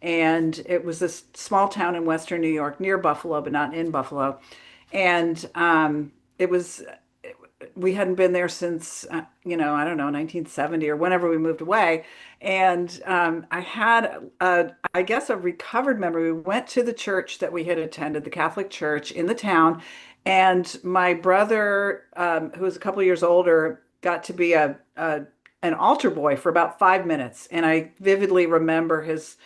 And it was this small town in Western New York near Buffalo, but not in Buffalo. And it was we hadn't been there since I don't know, 1970 or whenever we moved away. And I had I guess a recovered memory. We went to the church that we had attended, the Catholic church in the town, and my brother, who was a couple years older, got to be a an altar boy for about 5 minutes. And I vividly remember his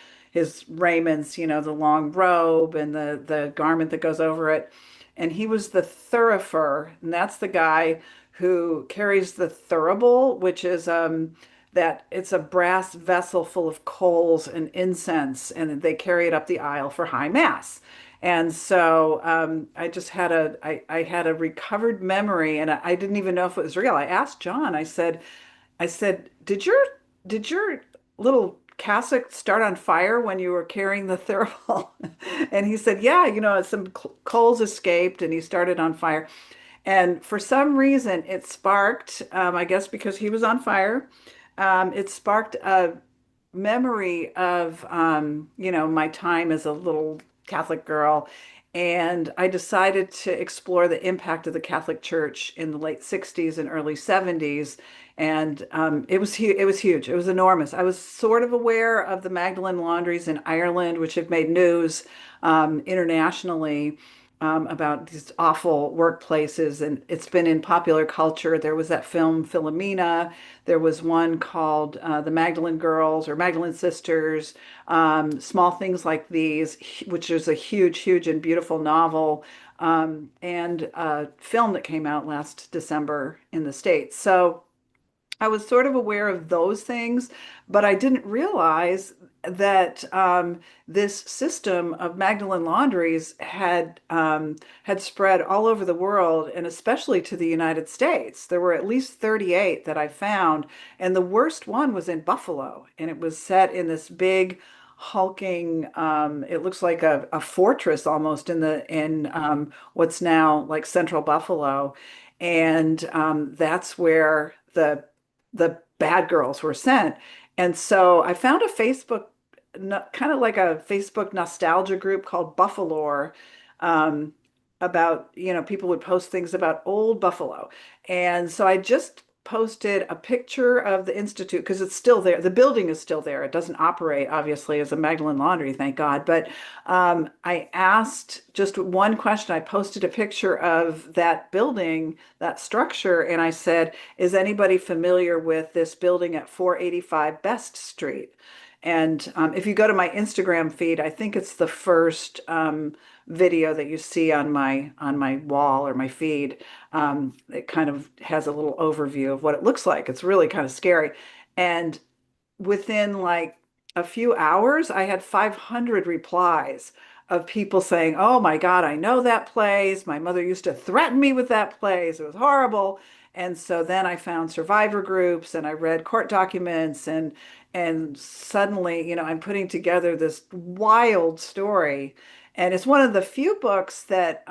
raiments, the long robe and the garment that goes over it. And he was the thurifer, and that's the guy who carries the thurible, which is that it's a brass vessel full of coals and incense, and they carry it up the aisle for high mass. And so I just had I had a recovered memory, and I didn't even know if it was real. I asked John. I said, did your little cassock start on fire when you were carrying the thurible? And he said, yeah, some coals escaped and he started on fire. And for some reason, it sparked, I guess because he was on fire, it sparked a memory of, my time as a little Catholic girl. And I decided to explore the impact of the Catholic Church in the late 60s and early 70s. And it was it was huge. It was enormous. I was sort of aware of the Magdalene laundries in Ireland, which have made news internationally about these awful workplaces, and it's been in popular culture. There was that film Philomena. There was one called The Magdalene Girls or Magdalene Sisters. Small Things Like These, which is a huge, huge and beautiful novel, and a film that came out last December in the States. So I was sort of aware of those things, but I didn't realize that this system of Magdalene laundries had spread all over the world, and especially to the United States. There were at least 38 that I found, and the worst one was in Buffalo, and it was set in this big, hulking. It looks like a fortress almost in what's now like central Buffalo, and that's where the bad girls were sent. And so I found a Facebook, kind of like a Facebook nostalgia group called Buffalore, um, about, people would post things about old Buffalo. And so I just posted a picture of the Institute because it's still there. The building is still there. It doesn't operate, obviously, as a Magdalene Laundry, thank God. But I asked just one question. I posted a picture of that building, that structure, and I said, is anybody familiar with this building at 485 Best Street? And if you go to my Instagram feed, I think it's the first video that you see on my wall or my feed. It kind of has a little overview of what it looks like. It's really kind of scary. And within like a few hours, I had 500 replies of people saying, "Oh my God, I know that place. My mother used to threaten me with that place. It was horrible." And so then I found survivor groups and I read court documents, and suddenly, I'm putting together this wild story. And it's one of the few books that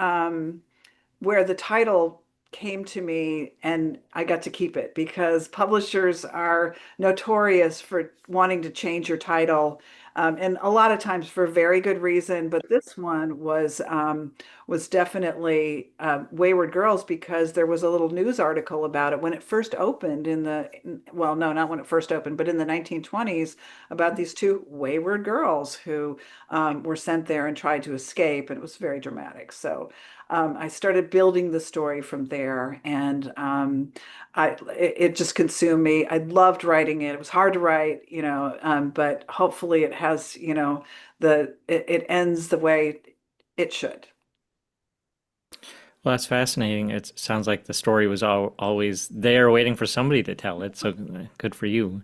where the title came to me and I got to keep it, because publishers are notorious for wanting to change your title, and a lot of times for very good reason. But this one was definitely Wayward Girls, because there was a little news article about it when it first opened well, no, not when it first opened, but in the 1920s, about these two wayward girls who were sent there and tried to escape, and it was very dramatic. So I started building the story from there, and it just consumed me. I loved writing it. It was hard to write, but hopefully it has, it ends the way it should. Well, that's fascinating. It sounds like the story was always there waiting for somebody to tell it. So good for you.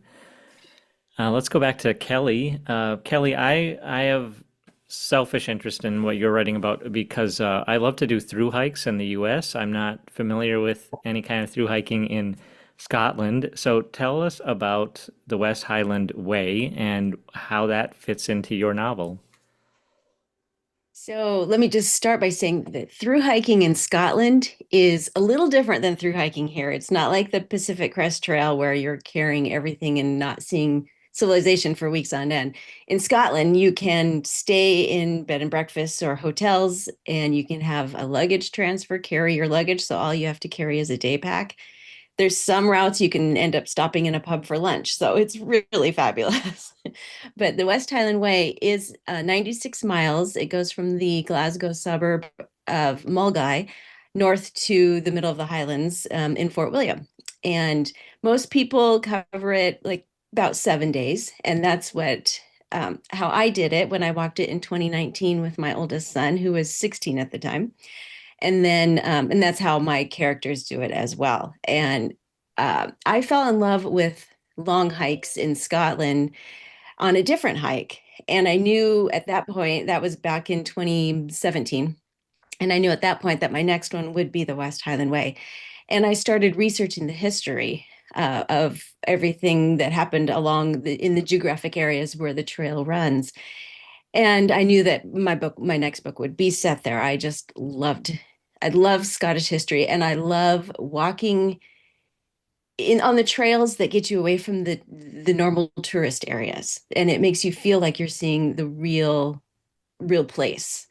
Let's go back to Kelli. Kelli, I have selfish interest in what you're writing about because I love to do through hikes in the US. I'm not familiar with any kind of through hiking in Scotland. So tell us about the West Highland Way and how that fits into your novel. So let me just start by saying that through hiking in Scotland is a little different than through hiking here. It's not like the Pacific Crest Trail where you're carrying everything and not seeing civilization for weeks on end. In Scotland, you can stay in bed and breakfasts or hotels, and you can have a luggage transfer, carry your luggage. So all you have to carry is a day pack. There's some routes you can end up stopping in a pub for lunch. So it's really fabulous. But the West Highland Way is 96 miles. It goes from the Glasgow suburb of Mulgai north to the middle of the Highlands in Fort William. And most people cover it like about 7 days. And that's how I did it when I walked it in 2019 with my oldest son, who was 16 at the time. And that's how my characters do it as well. And I fell in love with long hikes in Scotland on a different hike. And I knew at that point, that was back in 2017. And I knew at that point that my next one would be the West Highland Way. And I started researching the history of everything that happened in the geographic areas where the trail runs. And I knew that my next book would be set there. I love Scottish history, and I love walking on the trails that get you away from the normal tourist areas. And it makes you feel like you're seeing the real place.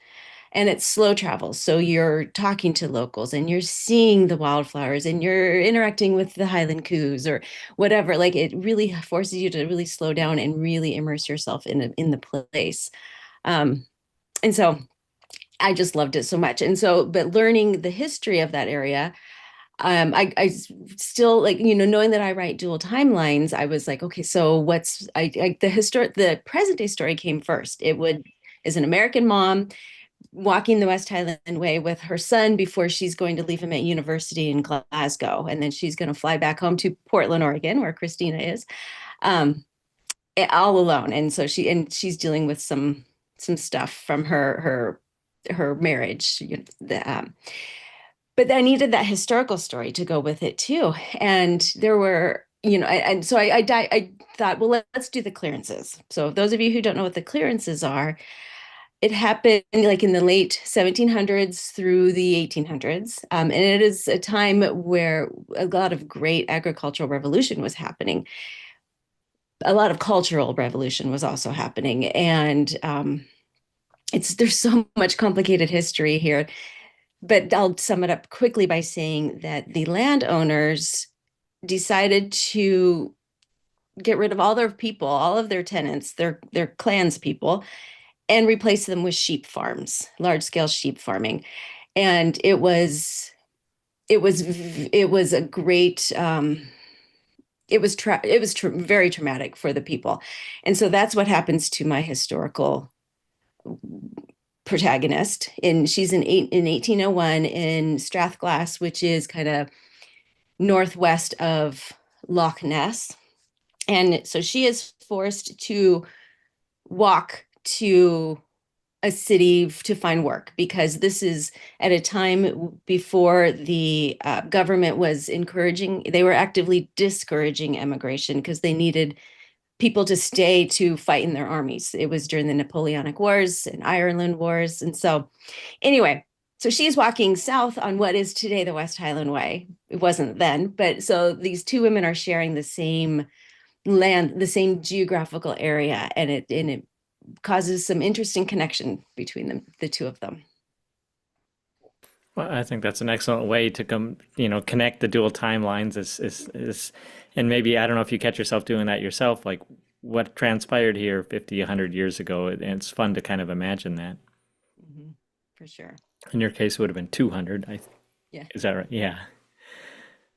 And it's slow travel. So you're talking to locals and you're seeing the wildflowers and you're interacting with the Highland coos or whatever. Like it really forces you to really slow down and really immerse yourself in the place. And so I just loved it so much. And so, but learning the history of that area, I still like, knowing that I write dual timelines, I was like, okay, so the present day story came first. Is an American mom walking the West Highland Way with her son before she's going to leave him at university in Glasgow. And then she's going to fly back home to Portland, Oregon, where Kristina is, all alone. And so she's dealing with some stuff from her marriage. But I needed that historical story to go with it too. And there were, and so I thought, well, let's do the clearances. So those of you who don't know what the clearances are, it happened like in the late 1700s through the 1800s. And it is a time where a lot of great agricultural revolution was happening. A lot of cultural revolution was also happening. And there's so much complicated history here. But I'll sum it up quickly by saying that the landowners decided to get rid of all their people, all of their tenants, their clans people, and replace them with sheep farms, large scale sheep farming. And it was a great, very traumatic for the people. And so that's what happens to my historical protagonist. And she's in 1801 in Strathglass, which is kind of northwest of Loch Ness. And so she is forced to walk to a city to find work, because this is at a time before the government was they were actively discouraging immigration because they needed people to stay to fight in their armies. It was during the Napoleonic Wars and Ireland Wars. And so anyway, so she's walking south on what is today the West Highland Way. It wasn't then, but so these two women are sharing the same land, the same geographical area, and it causes some interesting connection between them, the two of them. Well, I think that's an excellent way to connect the dual timelines and maybe, I don't know if you catch yourself doing that yourself, like what transpired here 50, 100 years ago. And it's fun to kind of imagine that. Mm-hmm. For sure. In your case, it would have been 200. Yeah. Is that right? Yeah.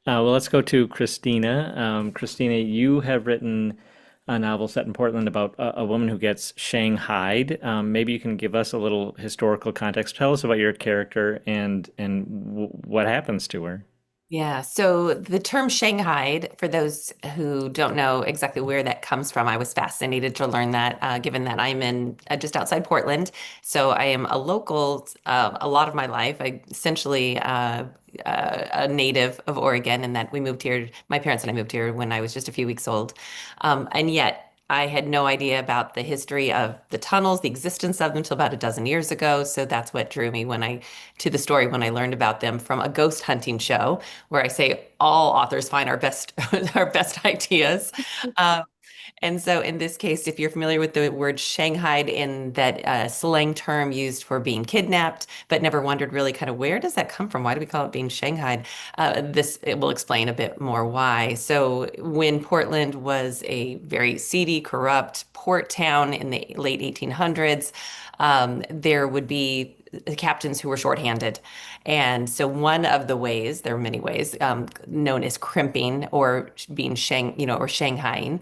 Well, let's go to Kristina. Kristina, you have written a novel set in Portland about a woman who gets shanghaied. Maybe you can give us a little historical context. Tell us about your character and what happens to her. Yeah, so the term shanghaied, for those who don't know exactly where that comes from, I was fascinated to learn that, given that I'm in just outside Portland. So I am a local a lot of my life. I essentially a native of Oregon, and that we moved here. My parents and I moved here when I was just a few weeks old, and yet I had no idea about the history of the tunnels, the existence of them until about a dozen years ago. So that's what drew me to the story when I learned about them from a ghost hunting show, where I say all authors find our best our best ideas. And so in this case, if you're familiar with the word shanghaied in that slang term used for being kidnapped, but never wondered really kind of where does that come from? Why do we call it being shanghaied? This it will explain a bit more why. So when Portland was a very seedy, corrupt port town in the late 1800s, there would be captains who were shorthanded. And so one of the ways, there are many ways, known as crimping or being or Shanghaiing,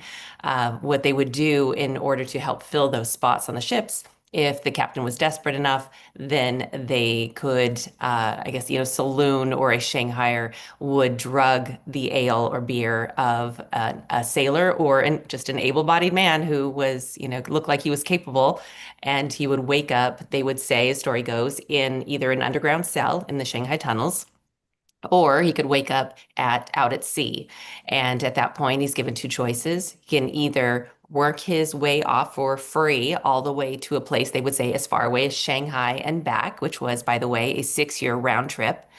what they would do in order to help fill those spots on the ships. If the captain was desperate enough, then they could, I guess, saloon or a Shanghaier would drug the ale or beer of a sailor or just an able-bodied man who was, looked like he was capable. And he would wake up, they would say, as story goes, in either an underground cell in the Shanghai tunnels, or he could wake up out at sea. And at that point, he's given two choices. He can either work his way off for free all the way to a place they would say as far away as Shanghai and back, which was, by the way, a 6-year round trip,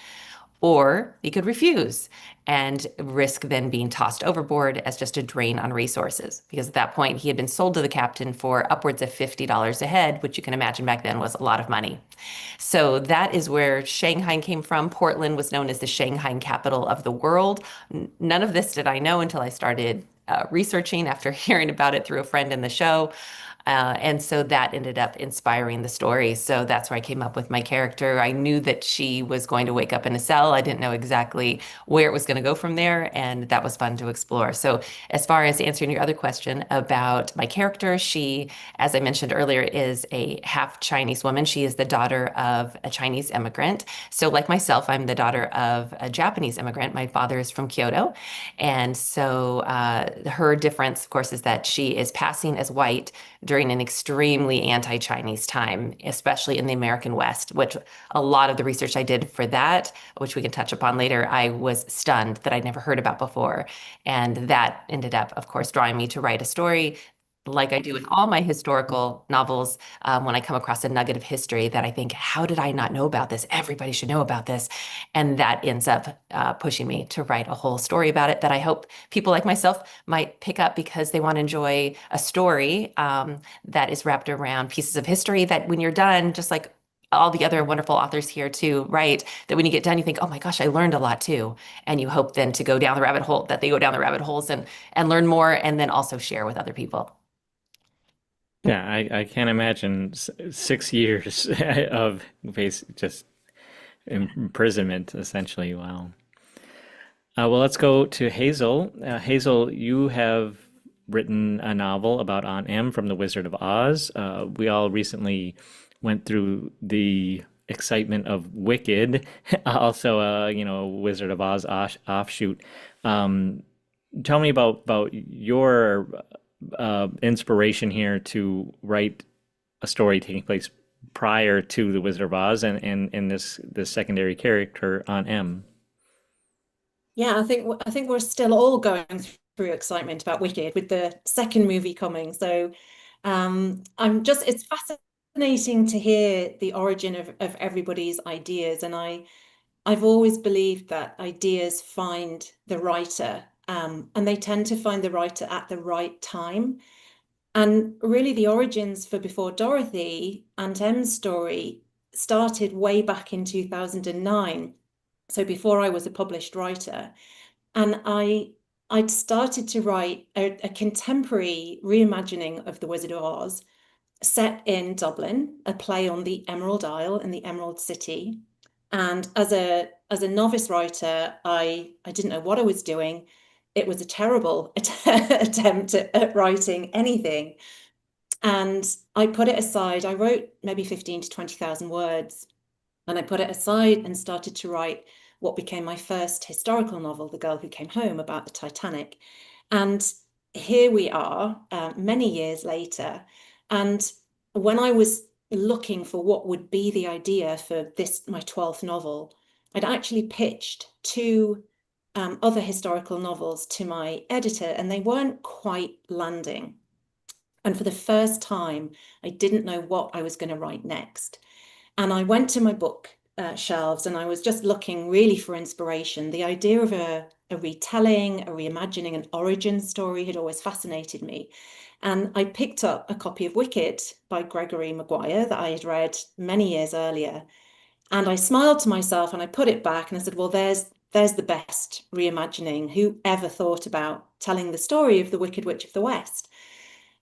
or he could refuse and risk then being tossed overboard as just a drain on resources. Because at that point, he had been sold to the captain for upwards of $50 a head, which you can imagine back then was a lot of money. So that is where Shanghai came from. Portland was known as the Shanghai capital of the world. None of this did I know until I started researching after hearing about it through a friend in the show. And so that ended up inspiring the story. So that's where I came up with my character. I knew that she was going to wake up in a cell. I didn't know exactly where it was going to go from there. And that was fun to explore. So as far as answering your other question about my character, she, as I mentioned earlier, is a half Chinese woman. She is the daughter of a Chinese immigrant. So like myself, I'm the daughter of a Japanese immigrant. My father is from Kyoto. And so her difference, of course, is that she is passing as white during an extremely anti-Chinese time, especially in the American West, which a lot of the research I did for that, which we can touch upon later, I was stunned that I'd never heard about before. And that ended up, of course, drawing me to write a story like I do in all my historical novels, when I come across a nugget of history that I think, how did I not know about this? Everybody should know about this. And that ends up pushing me to write a whole story about it that I hope people like myself might pick up because they want to enjoy a story that is wrapped around pieces of history that when you're done, just like all the other wonderful authors here too, right? That when you get done, you think, oh my gosh, I learned a lot too. And you hope then to go down the rabbit hole, that they go down the rabbit holes and learn more and then also share with other people. Yeah, I can't imagine 6 years of just imprisonment, essentially. Wow. Well, let's go to Hazel. Hazel, you have written a novel about Aunt Em from The Wizard of Oz. We all recently went through the excitement of Wicked, also a Wizard of Oz offshoot. Um, Tell me about your inspiration here to write a story taking place prior to The Wizard of Oz and this secondary character Aunt Em. Yeah, I think we're still all going through excitement about Wicked with the second movie coming. So it's fascinating to hear the origin of everybody's ideas. And I've always believed that ideas find the writer, and they tend to find the writer at the right time. And really, the origins for Before Dorothy, Aunt Em's story, started way back in 2009. So before I was a published writer. And I'd started to write a contemporary reimagining of The Wizard of Oz set in Dublin, a play on the Emerald Isle in the Emerald City. And as a novice writer, I didn't know what I was doing. It was a terrible attempt at writing anything. And I put it aside. I wrote maybe 15 to 20,000 words. And I put it aside and started to write what became my first historical novel, The Girl Who Came Home, about the Titanic. And here we are, many years later. And when I was looking for what would be the idea for my 12th novel, I'd actually pitched two other historical novels to my editor, and they weren't quite landing. And for the first time, I didn't know what I was going to write next. And I went to my book shelves, and I was just looking really for inspiration. The idea of a retelling, a reimagining, an origin story had always fascinated me. And I picked up a copy of Wicked by Gregory Maguire that I had read many years earlier. And I smiled to myself and I put it back and I said, well, there's the best reimagining. Who ever thought about telling the story of the Wicked Witch of the West?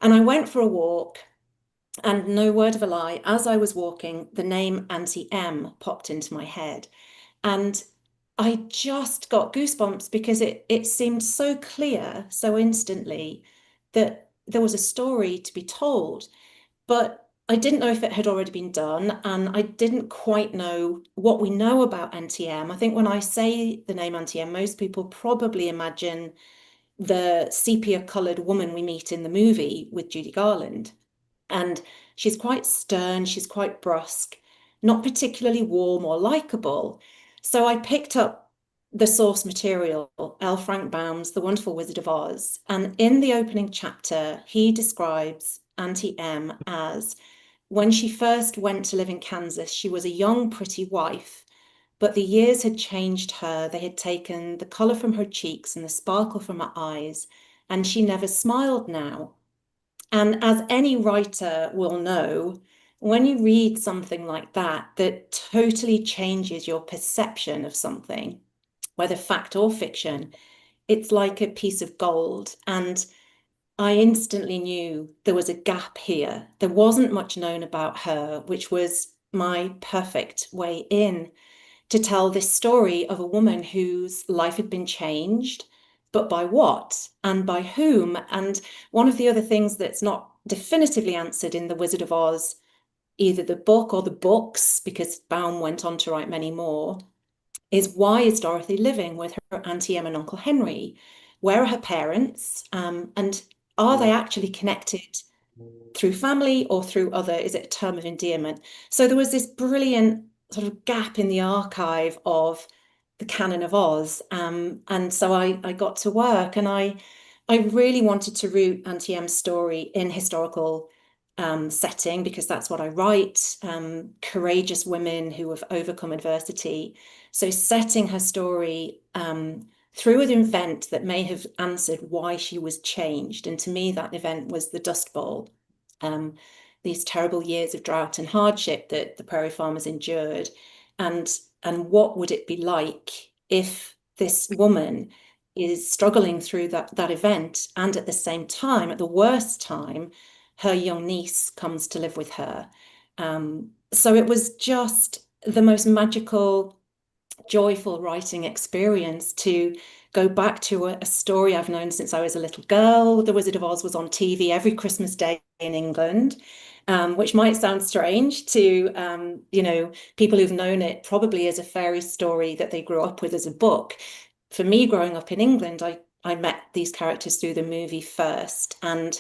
And I went for a walk, and no word of a lie, as I was walking, the name Auntie M popped into my head. And I just got goosebumps because it seemed so clear, so instantly, that there was a story to be told. But I didn't know if it had already been done, and I didn't quite know what we know about NTM. I think when I say the name NTM, most people probably imagine the sepia-colored woman we meet in the movie with Judy Garland. And she's quite stern, she's quite brusque, not particularly warm or likable. So I picked up the source material, L. Frank Baum's The Wonderful Wizard of Oz. And in the opening chapter, he describes Auntie M as, when she first went to live in Kansas, she was a young, pretty wife, but the years had changed her. They had taken the color from her cheeks and the sparkle from her eyes, and she never smiled now. And as any writer will know, when you read something like that, that totally changes your perception of something, whether fact or fiction, it's like a piece of gold. And I instantly knew there was a gap here. There wasn't much known about her, which was my perfect way in to tell this story of a woman whose life had been changed, but by what and by whom? And one of the other things that's not definitively answered in The Wizard of Oz, either the book or the books, because Baum went on to write many more, is why is Dorothy living with her Auntie Em and Uncle Henry? Where are her parents? And are they actually connected through family or through other, is it a term of endearment? So there was this brilliant sort of gap in the archive of the canon of Oz. And so I got to work, and I really wanted to root Auntie M's story in historical setting, because that's what I write, courageous women who have overcome adversity. So setting her story through an event that may have answered why she was changed. And to me, that event was the Dust Bowl. These terrible years of drought and hardship that the prairie farmers endured. And what would it be like if this woman is struggling through that event, and at the same time, at the worst time, her young niece comes to live with her. So it was just the most magical, joyful writing experience to go back to a story I've known since I was a little girl. The Wizard of Oz was on TV every Christmas Day in England, which might sound strange to people who've known it probably as a fairy story that they grew up with as a book. For me, growing up in England, I met these characters through the movie first, and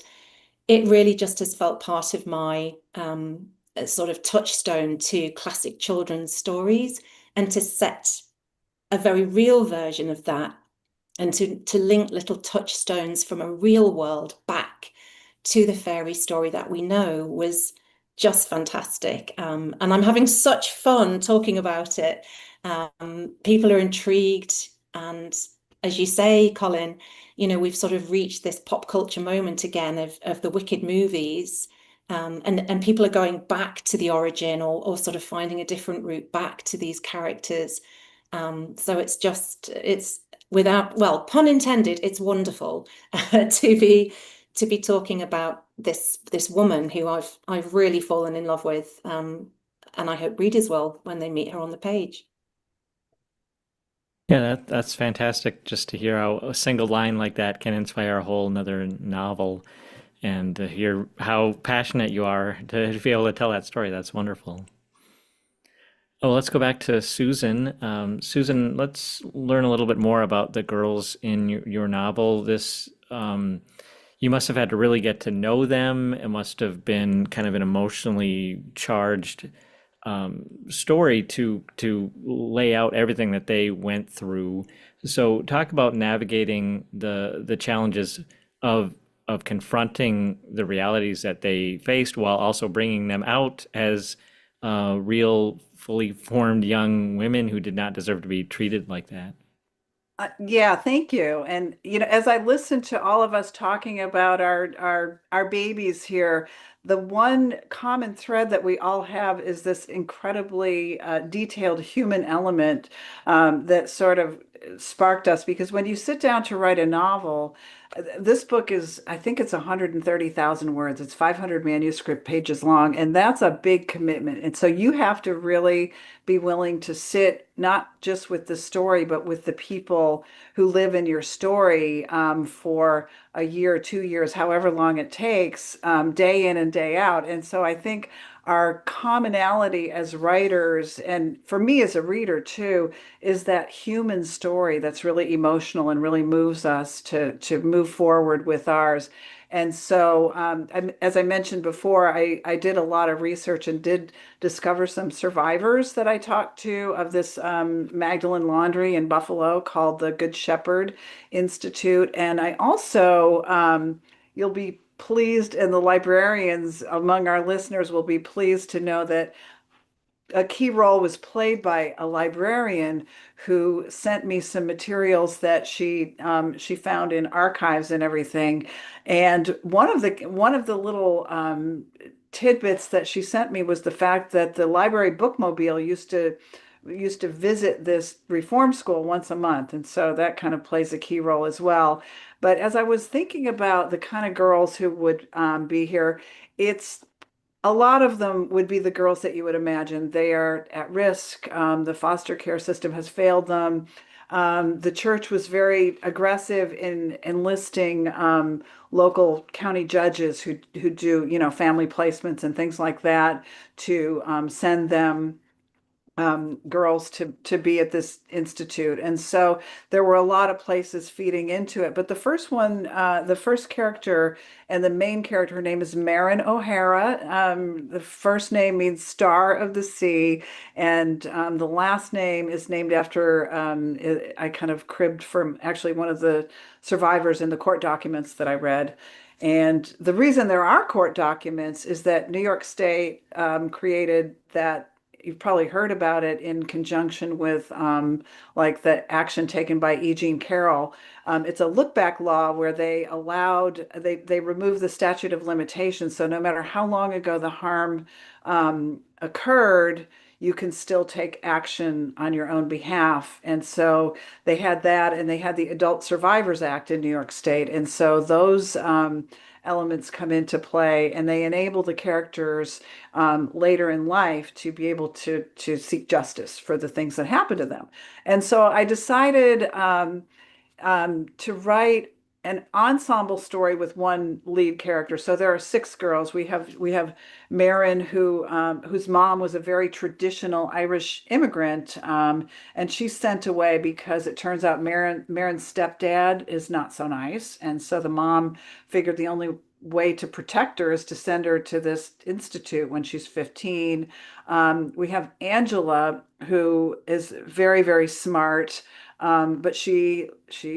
it really just has felt part of my sort of touchstone to classic children's stories, and to set a very real version of that, and to link little touchstones from a real world back to the fairy story that we know was just fantastic. And I'm having such fun talking about it. People are intrigued, and as you say, Colin, we've sort of reached this pop culture moment again of the Wicked movies, and people are going back to the origin, or sort of finding a different route back to these characters. So it's without, well, pun intended, it's wonderful to be talking about this woman who I've really fallen in love with, and I hope readers will when they meet her on the page. Yeah, that's fantastic just to hear how a single line like that can inspire a whole another novel, and to hear how passionate you are to be able to tell that story. That's wonderful. Oh, let's go back to Susan. Susan, let's learn a little bit more about the girls in your novel. You must have had to really get to know them. It must have been kind of an emotionally charged story to lay out everything that they went through. So talk about navigating the challenges of confronting the realities that they faced, while also bringing them out as real, fully formed young women who did not deserve to be treated like that. Yeah, thank you. And as I listen to all of us talking about our babies here, the one common thread that we all have is this incredibly detailed human element that sort of sparked us. Because when you sit down to write a novel, this book is, I think it's 130,000 words. It's 500 manuscript pages long, and that's a big commitment. And so you have to really be willing to sit not just with the story, but with the people who live in your story for a year, 2 years, however long it takes, day in and day out. And so I think our commonality as writers, and for me as a reader too, is that human story that's really emotional and really moves us to move forward with ours. And so, as I mentioned before, I did a lot of research and did discover some survivors that I talked to of this Magdalene Laundry in Buffalo called the Good Shepherd Institute. And I also, you'll be pleased, and the librarians among our listeners will be pleased to know that a key role was played by a librarian who sent me some materials that she found in archives and everything. And one of the little tidbits that she sent me was the fact that the library bookmobile used to visit this reform school once a month, and so that kind of plays a key role as well. But as I was thinking about the kind of girls who would be here, it's a lot of them would be the girls that you would imagine. They are at risk. The foster care system has failed them. The church was very aggressive in enlisting local county judges who do, family placements and things like that to send them girls to be at this institute. And so there were a lot of places feeding into it. But the first one, the first character and the main character, her name is Marin O'Hara. The first name means Star of the Sea, and the last name is named after, I kind of cribbed from actually one of the survivors in the court documents that I read. And the reason there are court documents is that New York State created that. You've probably heard about it in conjunction with like the action taken by E. Jean Carroll. It's a look back law where they removed the statute of limitations. So no matter how long ago the harm occurred, you can still take action on your own behalf. And so they had that, and they had the Adult Survivors Act in New York State. And so those elements come into play, and they enable the characters later in life to be able to seek justice for the things that happened to them. And so I decided to write an ensemble story with one lead character. So there are six girls. We have Marin, whose mom was a very traditional Irish immigrant, and she's sent away because it turns out Marin's stepdad is not so nice, and so the mom figured the only way to protect her is to send her to this institute when she's 15. We have Angela, who is very, very smart, but she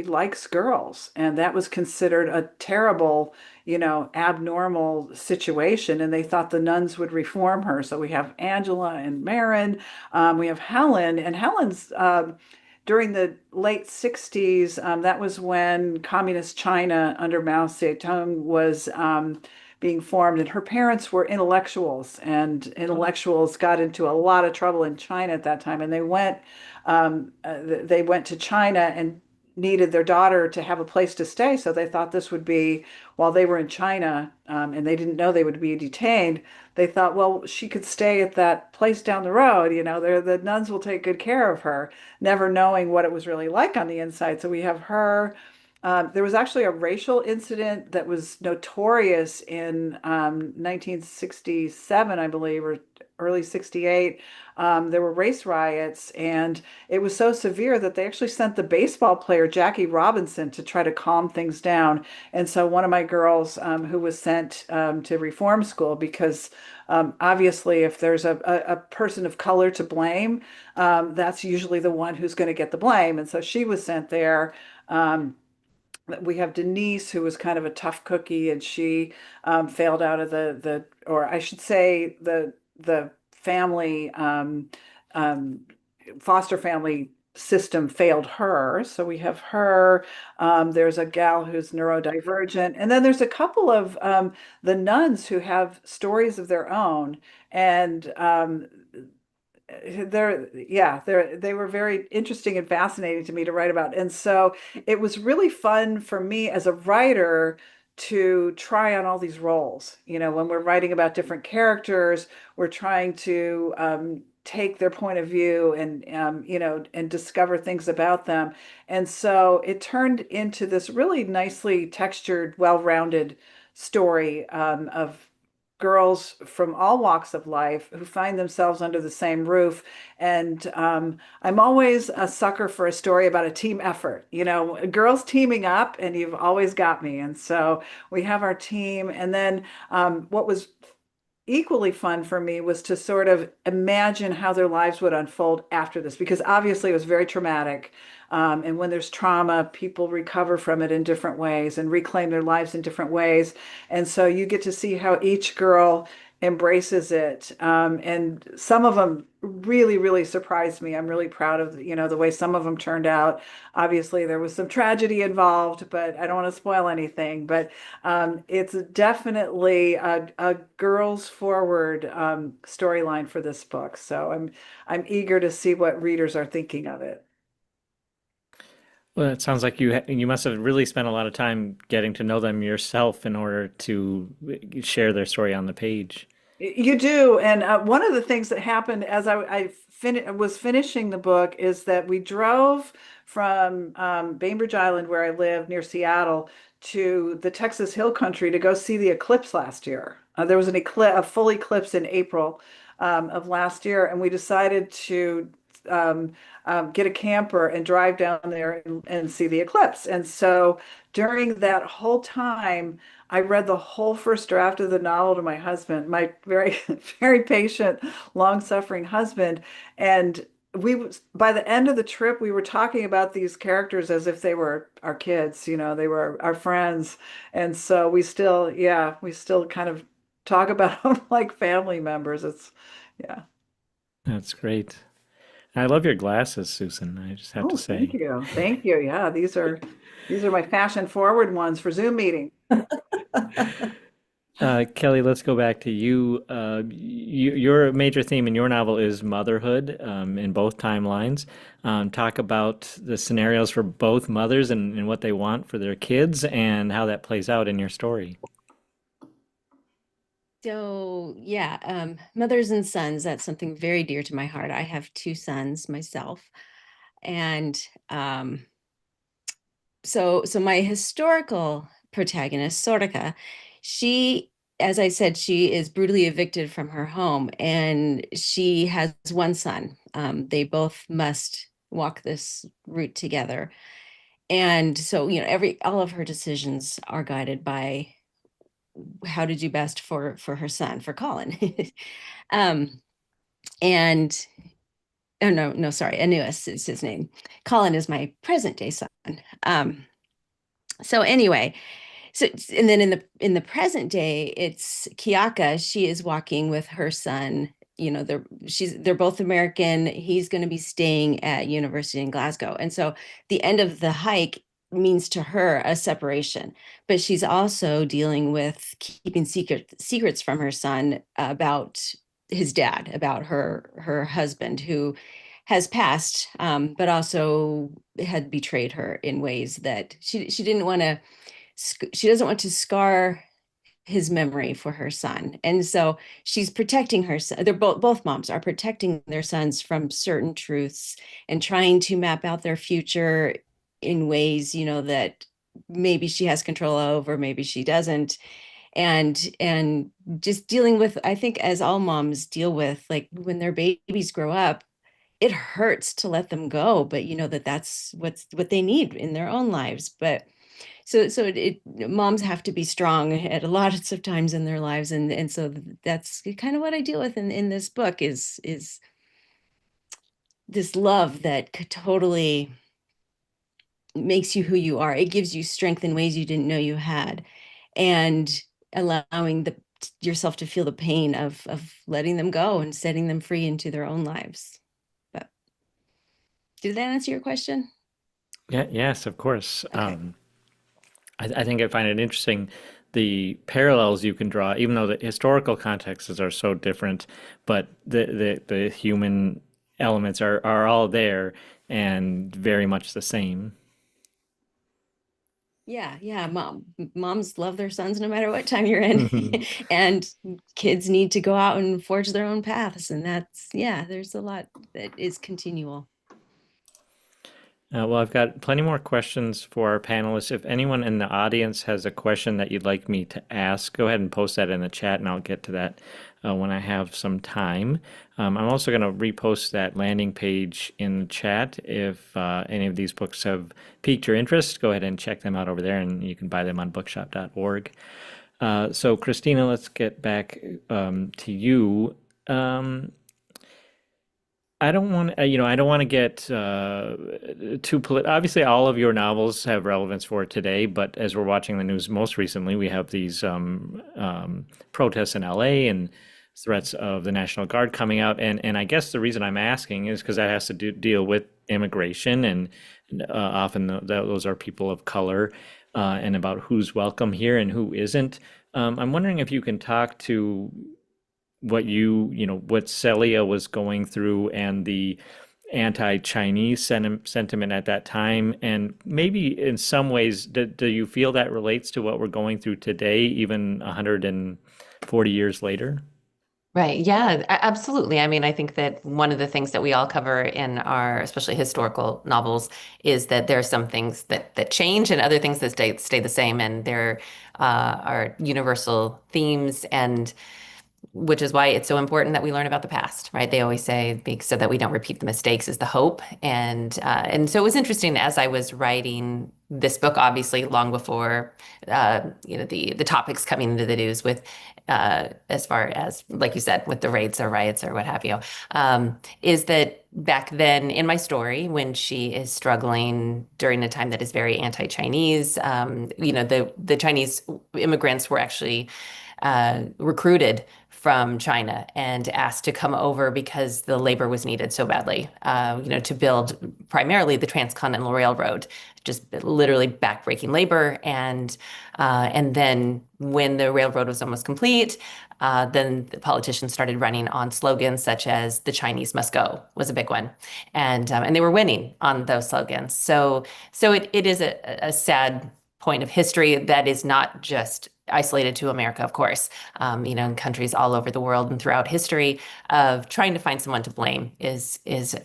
likes girls, and that was considered a terrible, abnormal situation. And they thought the nuns would reform her. So we have Angela and Marin. We have Helen, and Helen's during the late 60s. That was when communist China under Mao Zedong was being formed, and her parents were intellectuals, and intellectuals got into a lot of trouble in China at that time, and they went to China and needed their daughter to have a place to stay. So they thought this would be while they were in China, and they didn't know they would be detained. They thought, well, she could stay at that place down the road. The nuns will take good care of her, never knowing what it was really like on the inside. So we have her. There was actually a racial incident that was notorious in 1967, I believe, or early 68. There were race riots, and it was so severe that they actually sent the baseball player Jackie Robinson to try to calm things down. And so one of my girls who was sent to reform school, because obviously if there's a person of color to blame, that's usually the one who's going to get the blame. And so she was sent there. We have Denise, who was kind of a tough cookie, and she failed out of or I should say, the family, um, foster family system failed her. So we have her. There's a gal who's neurodivergent. And then there's a couple of the nuns who have stories of their own. And they were very interesting and fascinating to me to write about. And so it was really fun for me as a writer to try on all these roles. You know, when we're writing about different characters, we're trying to take their point of view and and discover things about them. And so it turned into this really nicely textured, well-rounded story of girls from all walks of life who find themselves under the same roof. And I'm always a sucker for a story about a team effort, girls teaming up, and you've always got me. And so we have our team. And then what was equally fun for me was to sort of imagine how their lives would unfold after this, because obviously it was very traumatic. And when there's trauma, people recover from it in different ways and reclaim their lives in different ways. And so you get to see how each girl embraces it. And some of them really, really surprised me. I'm really proud of, the way some of them turned out. Obviously, there was some tragedy involved, but I don't want to spoil anything. But it's definitely a girls forward storyline for this book. So I'm eager to see what readers are thinking of it. Well, it sounds like you must have really spent a lot of time getting to know them yourself in order to share their story on the page. You do. And one of the things that happened as was finishing the book is that we drove from Bainbridge Island, where I live near Seattle, to the Texas Hill Country to go see the eclipse last year. There was a full eclipse in April of last year, and we decided to get a camper and drive down there and see the eclipse. And so during that whole time, I read the whole first draft of the novel to my husband, my very, very patient, long-suffering husband. And by the end of the trip, we were talking about these characters as if they were our kids, they were our friends. And so we still kind of talk about them like family members. Yeah. That's great. I love your glasses, Susan. I just have to Oh, thank say. you. Thank you. Yeah, these are my fashion forward ones for Zoom meeting. Kelly, let's go back to you. Your major theme in your novel is motherhood in both timelines. Talk about the scenarios for both mothers and what they want for their kids and how that plays out in your story. So yeah, mothers and sons, that's something very dear to my heart. I have two sons myself. And so my historical protagonist, Sorika, she, as I said, she is brutally evicted from her home, and she has one son. They both must walk this route together. And so, all of her decisions are guided by how to do best for her son, for Colin. um, and oh no, sorry, Anuis is his name. Colin is my present day son. So anyway, and then in the present day, it's Kiaka. She is walking with her son. They're both American. He's going to be staying at university in Glasgow, and so the end of the hike means to her a separation. But she's also dealing with keeping secrets from her son about his dad, about her husband who has passed, but also had betrayed her in ways that she didn't want to. She doesn't want to scar his memory for her son, and so she's protecting her son. They're both moms are protecting their sons from certain truths and trying to map out their future in ways that maybe she has control over, maybe she doesn't, and just dealing with, I think, as all moms deal with, like, when their babies grow up, it hurts to let them go, but that's what they need in their own lives. But so moms have to be strong at a lot of times in their lives, and so that's kind of what I deal with in this book is this love that totally makes you who you are. It gives you strength in ways you didn't know you had, and allowing yourself to feel the pain of letting them go and setting them free into their own lives. But did that answer your question? Yeah, yes, of course. Okay. I think I find it interesting the parallels you can draw, even though the historical contexts are so different, but the human elements are all there and very much the same. Yeah. Moms love their sons no matter what time you're in. And kids need to go out and forge their own paths. And there's a lot that is continual. Well, I've got plenty more questions for our panelists. If anyone in the audience has a question that you'd like me to ask, go ahead and post that in the chat, and I'll get to that when I have some time. I'm also going to repost that landing page in the chat. If any of these books have piqued your interest, go ahead and check them out over there, and you can buy them on bookshop.org. So, Kristina, let's get back to you. I don't want I don't want to get too political. Obviously, all of your novels have relevance for today, but as we're watching the news most recently, we have these protests in LA and threats of the National Guard coming out. And I guess the reason I'm asking is because that has to deal with immigration, and often those are people of color, and about who's welcome here and who isn't. I'm wondering if you can talk to what Celia was going through and the anti-Chinese sentiment at that time. And maybe in some ways, do you feel that relates to what we're going through today, even 140 years later? Right. Yeah, absolutely. I mean, I think that one of the things that we all cover in our, especially historical novels, is that there are some things that change and other things that stay the same. And there are universal themes, and which is why it's so important that we learn about the past, right? They always say, so that we don't repeat the mistakes is the hope. And so it was interesting as I was writing this book, obviously long before the topics coming into the news with as far as, like you said, with the raids or riots or what have you, is that back then in my story, when she is struggling during a time that is very anti-Chinese, the Chinese immigrants were actually recruited from China and asked to come over because the labor was needed so badly, to build primarily the Transcontinental Railroad, just literally backbreaking labor. And then when the railroad was almost complete, then the politicians started running on slogans such as "The Chinese must go" was a big one, and they were winning on those slogans. So it is a sad point of history that is not just isolated to America, of course, in countries all over the world and throughout history, of trying to find someone to blame is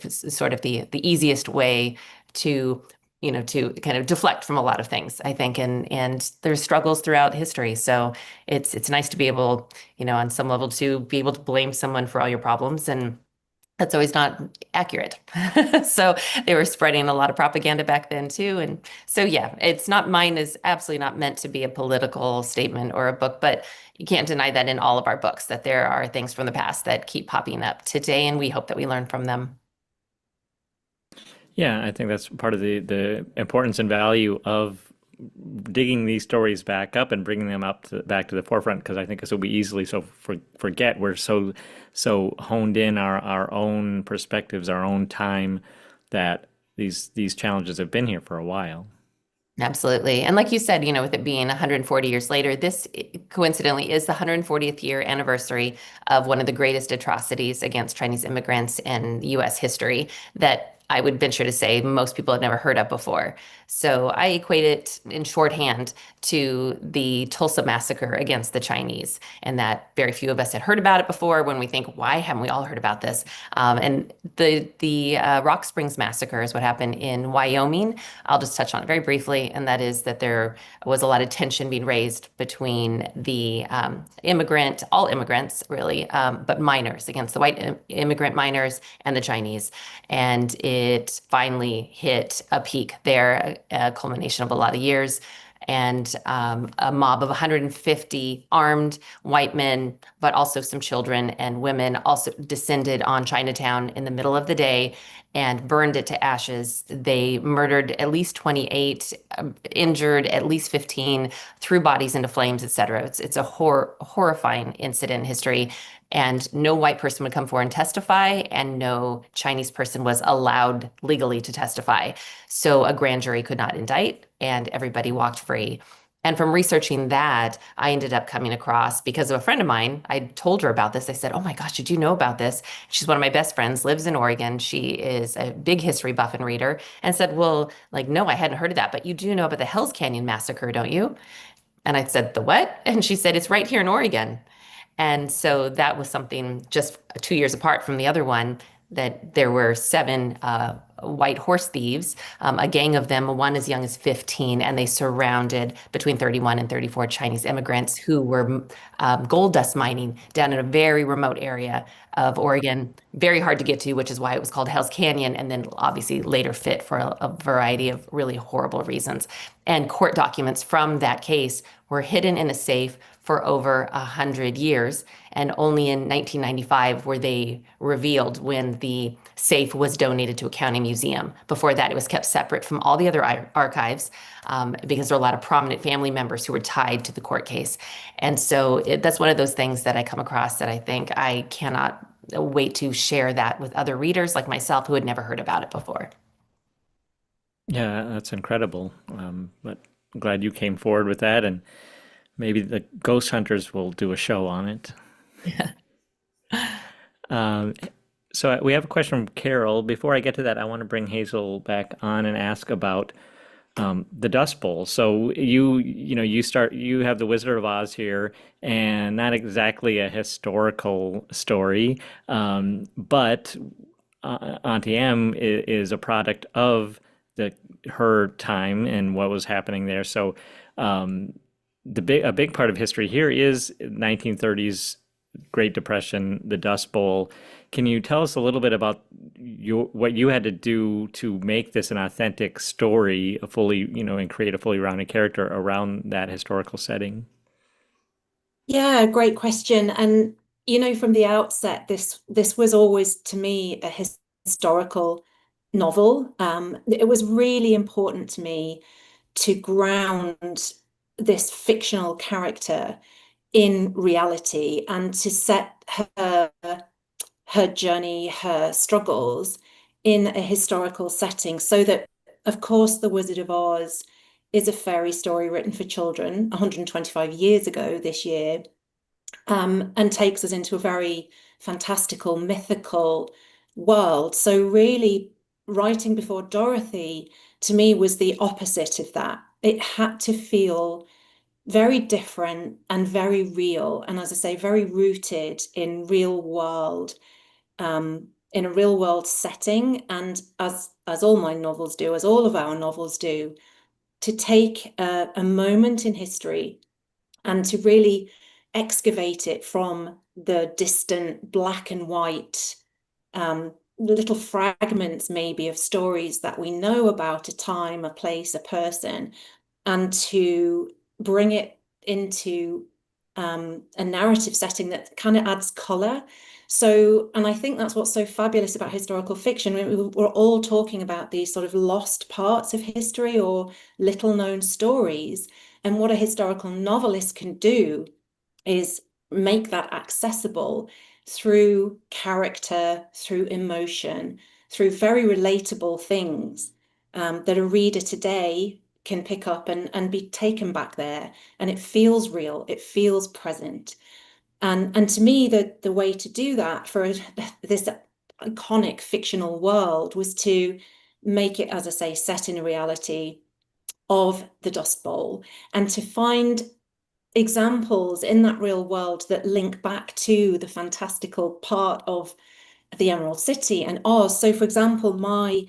sort of the easiest way to kind of deflect from a lot of things, I think, and there's struggles throughout history. So it's nice to be able, on some level, to be able to blame someone for all your problems, and that's always not accurate. So they were spreading a lot of propaganda back then too. And so, yeah, mine is absolutely not meant to be a political statement or a book, but you can't deny that in all of our books, that there are things from the past that keep popping up today, and we hope that we learn from them. Yeah, I think that's part of the importance and value of digging these stories back up and bringing them back to the forefront, because I think this will be easily forget. We're so honed in our own perspectives, our own time, that these challenges have been here for a while. Absolutely. And like you said, with it being 140 years later, this coincidentally is the 140th year anniversary of one of the greatest atrocities against Chinese immigrants in U.S. history that I would venture to say most people have never heard of before. So I equate it in shorthand to the Tulsa massacre against the Chinese, and that very few of us had heard about it before. When we think, why haven't we all heard about this? And the Rock Springs massacre is what happened in Wyoming. I'll just touch on it very briefly, and that is that there was a lot of tension being raised between the all immigrants really, but minors, against the white immigrant minors and the Chinese. And it finally hit a peak there, a culmination of a lot of years. And a mob of 150 armed white men, but also some children and women, also descended on Chinatown in the middle of the day and burned it to ashes. They murdered at least 28, injured at least 15, threw bodies into flames, etc. It's a horrifying incident in history. And no white person would come forward and testify, and no Chinese person was allowed legally to testify. So a grand jury could not indict, and everybody walked free. And from researching that, I ended up coming across, because of a friend of mine, I told her about this. I said, "Oh my gosh, did you know about this?" She's one of my best friends, lives in Oregon. She is a big history buff and reader, and said, "Well, like, no, I hadn't heard of that, but you do know about the Hells Canyon massacre, don't you?" And I said, "The what?" And she said, "It's right here in Oregon." And so that was something just 2 years apart from the other one, that there were seven white horse thieves, a gang of them, one as young as 15, and they surrounded between 31 and 34 Chinese immigrants who were gold dust mining down in a very remote area of Oregon, very hard to get to, which is why it was called Hell's Canyon, and then obviously later fit for a variety of really horrible reasons. And court documents from that case were hidden in a safe for over 100 years. And only in 1995 were they revealed, when the safe was donated to a county museum. Before that, it was kept separate from all the other archives, because there are a lot of prominent family members who were tied to the court case. And so that's one of those things that I come across that I think I cannot wait to share that with other readers like myself who had never heard about it before. Yeah, that's incredible. But I'm glad you came forward with that, and maybe the Ghost Hunters will do a show on it. Yeah. So we have a question from Carol. Before I get to that, I want to bring Hazel back on and ask about the Dust Bowl. So you have the Wizard of Oz here, and not exactly a historical story, but Auntie M is a product of her time and what was happening there. So a big part of history here is 1930s Great Depression, the Dust Bowl. Can you tell us a little bit about what you had to do to make this an authentic story, and create a fully rounded character around that historical setting? Yeah, great question. And from the outset, this was always to me a historical novel. It was really important to me to ground this fictional character in reality, and to set her journey, her struggles in a historical setting, so that, of course, The Wizard of Oz is a fairy story written for children 125 years ago this year, and takes us into a very fantastical, mythical world. So really, writing before Dorothy, to me, was the opposite of that. It had to feel very different and very real, and as I say, very rooted in real world, in a real world setting. And as all my novels do, as all of our novels do, to take a moment in history and to really excavate it from the distant black and white, little fragments maybe of stories that we know about a time, a place, a person, and to bring it into a narrative setting that kind of adds color. So, and I think that's what's so fabulous about historical fiction. We're all talking about these sort of lost parts of history or little known stories. And what a historical novelist can do is make that accessible through character, through emotion, through very relatable things, that a reader today can pick up and be taken back there. And it feels real, it feels present. And to me, the way to do that for this iconic fictional world was to make it, as I say, set in a reality of the Dust Bowl, and to find examples in that real world that link back to the fantastical part of the Emerald City and Oz. So, for example, my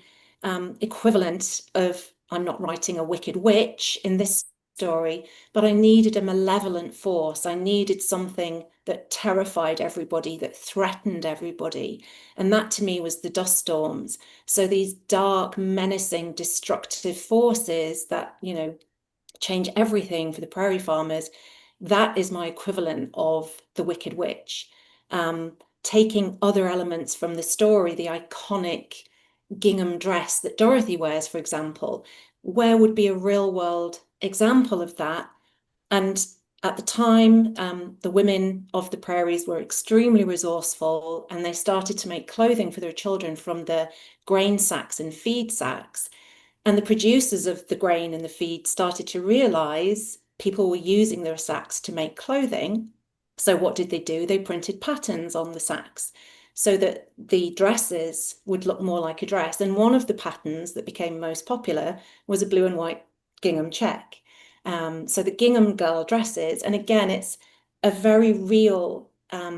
equivalent of, I'm not writing a wicked witch in this story, but I needed a malevolent force. I needed something that terrified everybody, that threatened everybody. And that to me was the dust storms. So these dark, menacing, destructive forces that, change everything for the prairie farmers. That is my equivalent of the Wicked Witch. Taking other elements from the story, the iconic gingham dress that Dorothy wears, for example, where would be a real world example of that? And at the time, the women of the prairies were extremely resourceful, and they started to make clothing for their children from the grain sacks and feed sacks. And the producers of the grain and the feed started to realize people were using their sacks to make clothing. So what did they do? They printed patterns on the sacks so that the dresses would look more like a dress. And one of the patterns that became most popular was a blue and white gingham check. So the gingham girl dresses, and again, it's a very real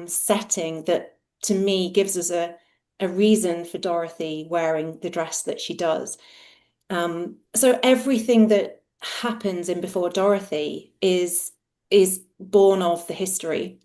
setting that to me gives us a reason for Dorothy wearing the dress that she does. So everything that happens in Before Dorothy is born of the history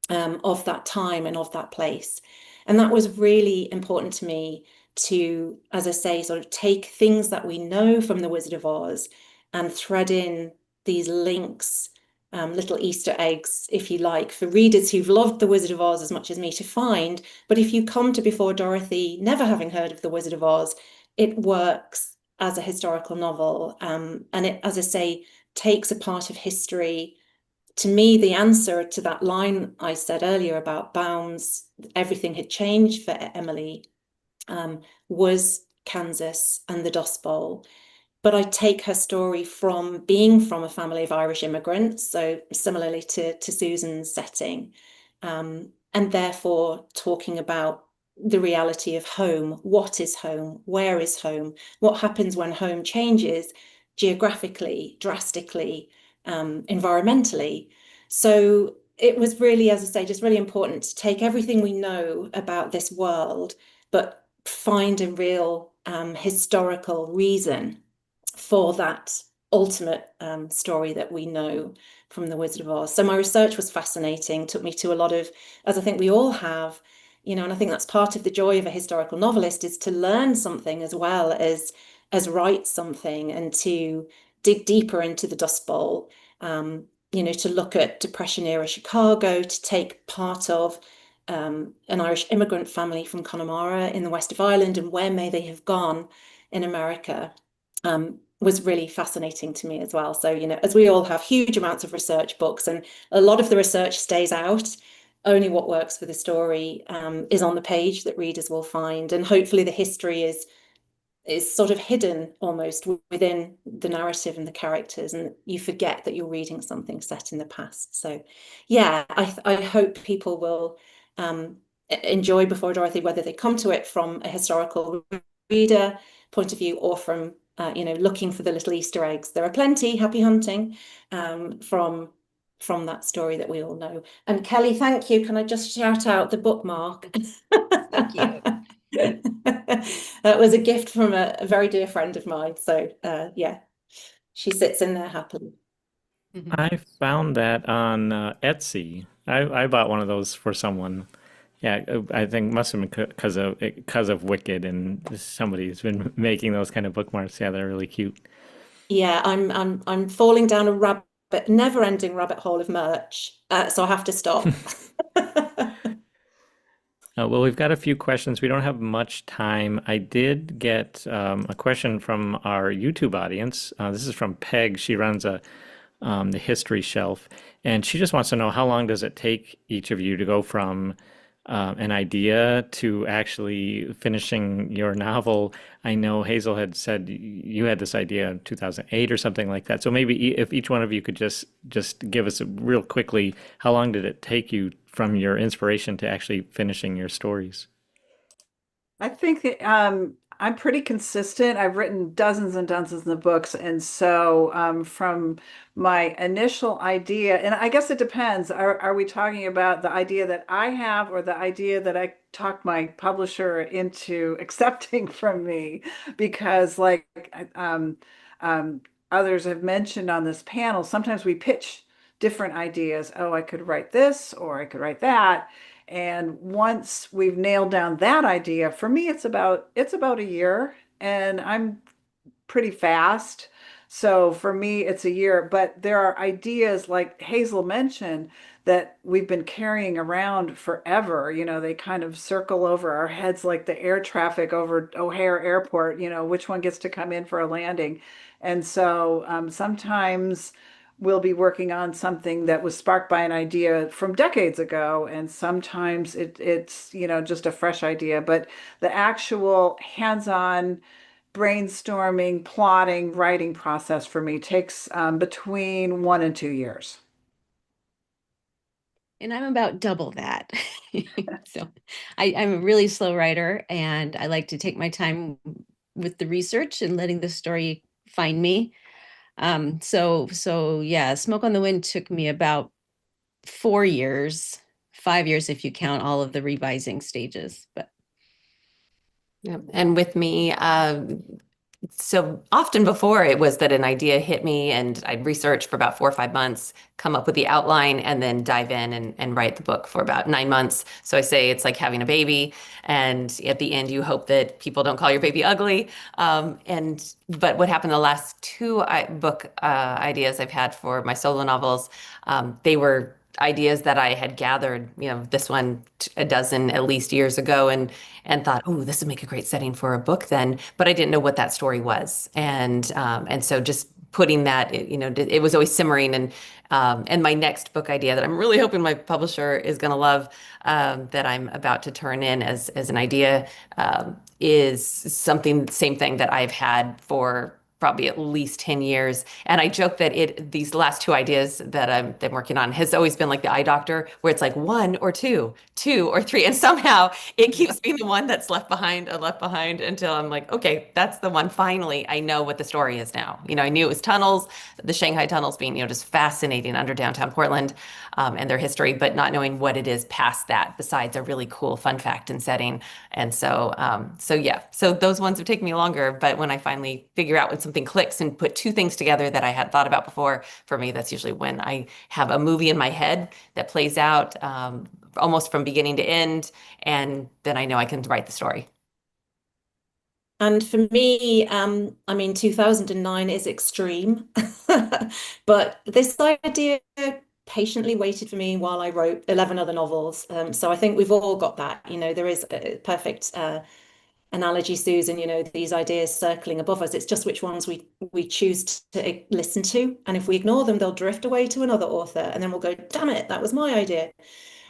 of that time and of that place. And that was really important to me to, as I say, sort of take things that we know from The Wizard of Oz and thread in these links, little Easter eggs, if you like, for readers who've loved The Wizard of Oz as much as me to find. But if you come to Before Dorothy, never having heard of The Wizard of Oz, it works as a historical novel. And it, as I say, takes a part of history. To me, the answer to that line I said earlier about bounds, everything had changed for Emily, was Kansas and the Dust Bowl. But I take her story from being from a family of Irish immigrants, so similarly to Susan's setting, and therefore talking about the reality of home. What is home? Where is home? What happens when home changes geographically, drastically, environmentally? So it was really, as I say, just really important to take everything we know about this world, but find a real historical reason for that ultimate story that we know from The Wizard of Oz. So my research was fascinating, took me to a lot of, as I think we all have, and I think that's part of the joy of a historical novelist, is to learn something as well as write something, and to dig deeper into the Dust Bowl, to look at Depression era Chicago, to take part of an Irish immigrant family from Connemara in the west of Ireland, and where may they have gone in America. Was really fascinating to me as well. So, as we all have huge amounts of research books, and a lot of the research stays out. Only what works for the story is on the page that readers will find. And hopefully the history is sort of hidden almost within the narrative and the characters, and you forget that you're reading something set in the past. So yeah, I hope people will enjoy Before Dorothy, whether they come to it from a historical reader point of view or from looking for the little Easter eggs. There are plenty. Happy hunting from that story that we all know. And Kelli, thank you. Can I just shout out the bookmark? Thank you. That was a gift from a very dear friend of mine. So yeah, she sits in there happily. I found that on Etsy. I bought one of those for someone. Yeah, I think must have been because of Wicked, and somebody's been making those kind of bookmarks. Yeah, they're really cute. Yeah, I'm falling down a never-ending rabbit hole of merch, so I have to stop. Well, we've got a few questions. We don't have much time. I did get a question from our YouTube audience. This is from Peg. She runs the history shelf, and she just wants to know, how long does it take each of you to go from an idea to actually finishing your novel? I know Hazel had said you had this idea in 2008 or something like that. So maybe if each one of you could just give us real quickly, how long did it take you from your inspiration to actually finishing your stories? I think that, I'm pretty consistent. I've written dozens and dozens of books. And so from my initial idea, and I guess it depends, are we talking about the idea that I have, or the idea that I talked my publisher into accepting from me? Because like others have mentioned on this panel, sometimes we pitch different ideas. Oh, I could write this, or I could write that. And once we've nailed down that idea, for me, it's about a year, and I'm pretty fast. So for me, it's a year. But there are ideas like Hazel mentioned that we've been carrying around forever. They kind of circle over our heads like the air traffic over O'Hare Airport, which one gets to come in for a landing. And so sometimes we'll be working on something that was sparked by an idea from decades ago, and sometimes it's just a fresh idea. But the actual hands-on brainstorming, plotting, writing process for me takes between 1 and 2 years. And I'm about double that. So I'm a really slow writer, and I like to take my time with the research and letting the story find me. So yeah, Smoke on the Wind took me about 4 years, 5 years if you count all of the revising stages. But Yeah. And with me, so often before it was that an idea hit me and I'd research for about 4 or 5 months, come up with the outline, and then dive in and write the book for about 9 months. So I say it's like having a baby, and at the end you hope that people don't call your baby ugly. But what happened the last two book ideas I've had for my solo novels, they were ideas that I had gathered, this one a dozen at least years ago, and thought, oh, this would make a great setting for a book then, but I didn't know what that story was, and so just putting that, it was always simmering, and my next book idea that I'm really hoping my publisher is going to love, that I'm about to turn in as an idea, is something, same thing that I've had for probably at least 10 years. And I joke that these last two ideas that I've been working on has always been like the eye doctor, where it's like one or two or three. And somehow it keeps being the one that's left behind and left behind until I'm like, okay, that's the one. Finally, I know what the story is now. I knew it was tunnels, the Shanghai tunnels being, just fascinating under downtown Portland, and their history, but not knowing what it is past that besides a really cool fun fact and setting. And so yeah, so those ones have taken me longer, but when I finally figure out when something clicks and put two things together that I had thought about before, for me, that's usually when I have a movie in my head that plays out, almost from beginning to end, and then I know I can write the story. And for me, 2009 is extreme, but this idea patiently waited for me while I wrote 11 other novels. So I think we've all got that. There is a perfect analogy, Susan, these ideas circling above us. It's just which ones we choose to listen to. And if we ignore them, they'll drift away to another author. And then we'll go, damn it, that was my idea.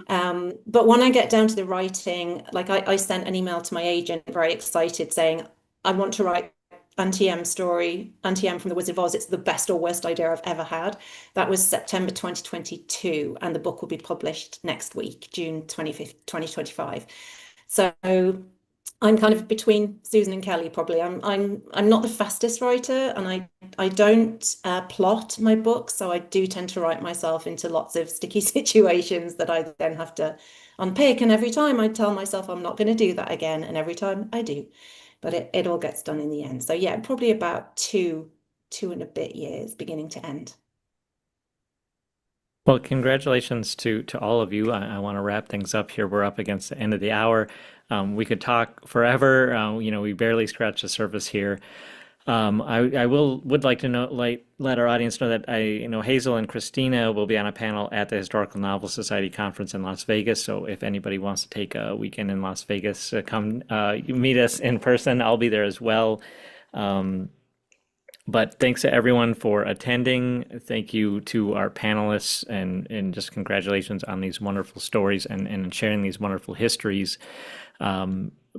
But when I get down to the writing, like I sent an email to my agent, very excited, saying, I want to write Auntie M story, Auntie M from The Wizard of Oz. It's the best or worst idea I've ever had. That was September 2022, and the book will be published next week, June 25th, 2025. So I'm kind of between Susan and Kelly, probably. I'm not the fastest writer, and I don't plot my books, so I do tend to write myself into lots of sticky situations that I then have to unpick. And every time I tell myself I'm not going to do that again, and every time I do, but it all gets done in the end. So yeah, probably about two and a bit years, beginning to end. Well, congratulations to all of you. I want to wrap things up here. We're up against the end of the hour. We could talk forever. We barely scratched the surface here. I would like to let our audience know that Hazel and Kristina will be on a panel at the Historical Novel Society conference in Las Vegas. So if anybody wants to take a weekend in Las Vegas, come meet us in person. I'll be there as well. But thanks to everyone for attending. Thank you to our panelists, and just congratulations on these wonderful stories and sharing these wonderful histories.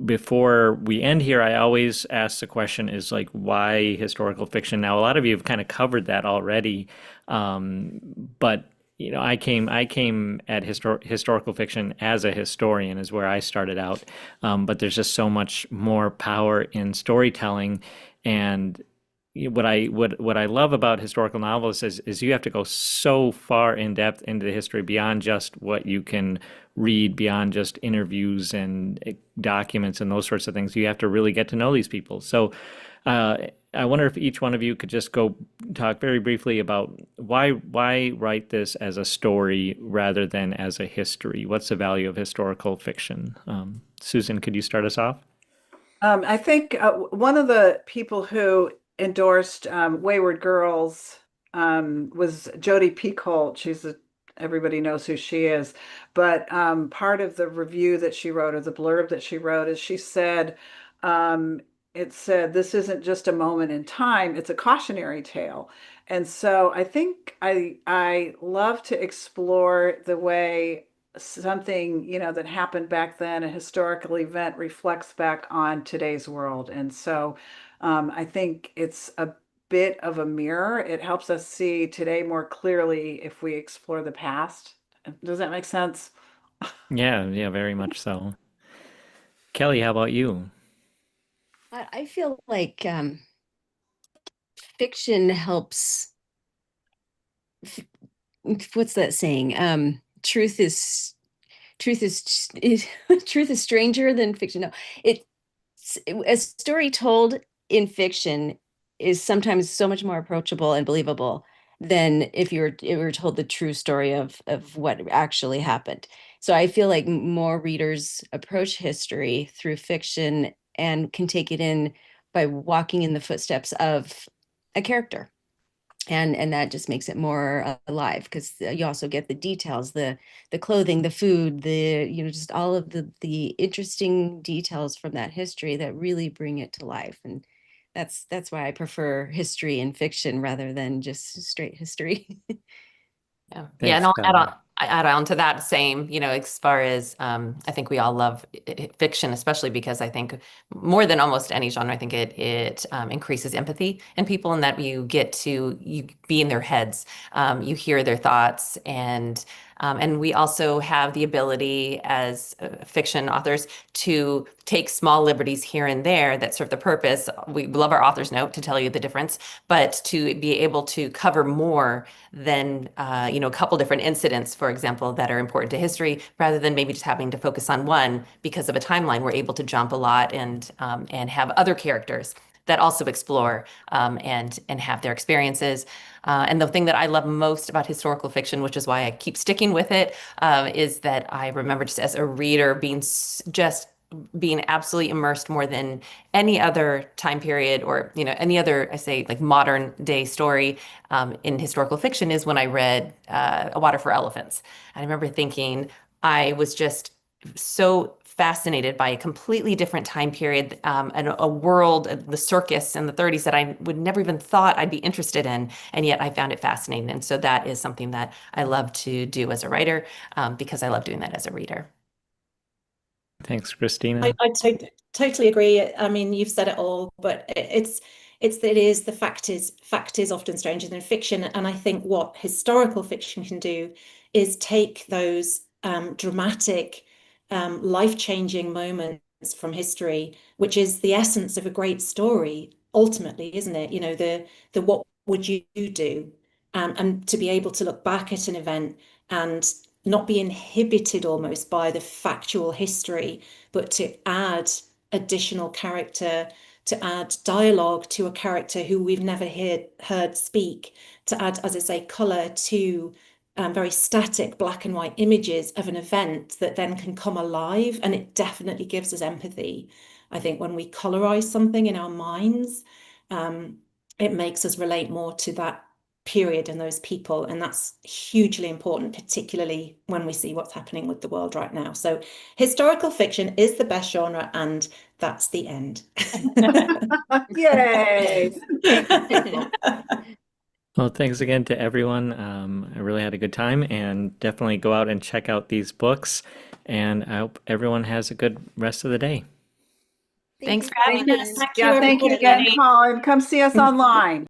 Before we end here, I always ask the question is like, why historical fiction? Now, a lot of you have kind of covered that already, but I came at historical fiction as a historian, is where I started out. But there's just so much more power in storytelling, and what I love about historical novels is you have to go so far in depth into the history beyond just what you can read, beyond just interviews and documents and those sorts of things. You have to really get to know these people. So I wonder if each one of you could just go talk very briefly about why write this as a story rather than as a history. What's the value of historical fiction? Susan, could you start us off? I think one of the people who endorsed Wayward Girls was Jodi Picoult. Everybody knows who she is. But part of the review that she wrote, or the blurb that she wrote, is she said, um, it said, this isn't just a moment in time, it's a cautionary tale. And so I think I love to explore the way something, that happened back then, a historical event, reflects back on today's world. And so I think it's a bit of a mirror. It helps us see today more clearly if we explore the past. Does that make sense? Yeah, yeah, very much so. Kelly, how about you? I feel like fiction helps. What's that saying? Truth is truth is stranger than fiction. No, a story told in fiction is sometimes so much more approachable and believable than if you were told the true story of what actually happened. So I feel like more readers approach history through fiction and can take it in by walking in the footsteps of a character, and that just makes it more alive, because you also get the details, the clothing, the food, just all of the interesting details from that history that really bring it to life. And that's why I prefer history and fiction rather than just straight history. Yeah. Yeah, Thanks, and Kelly. I add on to that same, as far as I think we all love fiction, especially because I think more than almost any genre, I think it increases empathy in people, and that you get to be in their heads, you hear their thoughts, and we also have the ability as fiction authors to take small liberties here and there that serve the purpose. We love our author's note to tell you the difference, but to be able to cover more than a couple different incidents, for example, that are important to history, rather than maybe just having to focus on one because of a timeline. We're able to jump a lot and have other characters that also explore and have their experiences. And the thing that I love most about historical fiction, which is why I keep sticking with it, is that I remember just as a reader being absolutely immersed more than any other time period, or any other, I say, like modern day story in historical fiction, is when I read A Water for Elephants. And I remember thinking I was just so fascinated by a completely different time period, and a world, the circus in the 30s, that I would never even thought I'd be interested in, and yet I found it fascinating. And so that is something that I love to do as a writer, because I love doing that as a reader. Thanks, I, Kristina. I totally agree. I mean, you've said it all, but the fact is often stranger than fiction. And I think what historical fiction can do is take those dramatic, life-changing moments from history, which is the essence of a great story, ultimately, isn't it? The what would you do? And to be able to look back at an event and not be inhibited almost by the factual history, but to add additional character, to add dialogue to a character who we've never heard speak, to add, as I say, colour to very static black and white images of an event that then can come alive. And it definitely gives us empathy. I think when we colorize something in our minds, it makes us relate more to that period and those people. And that's hugely important, particularly when we see what's happening with the world right now. So historical fiction is the best genre, and that's the end. Yay! Well, thanks again to everyone. I really had a good time, and definitely go out and check out these books. And I hope everyone has a good rest of the day. Thanks for you, having Colin. us. Thank you, Yeah, thank you everybody. again, Colin. Come see us online.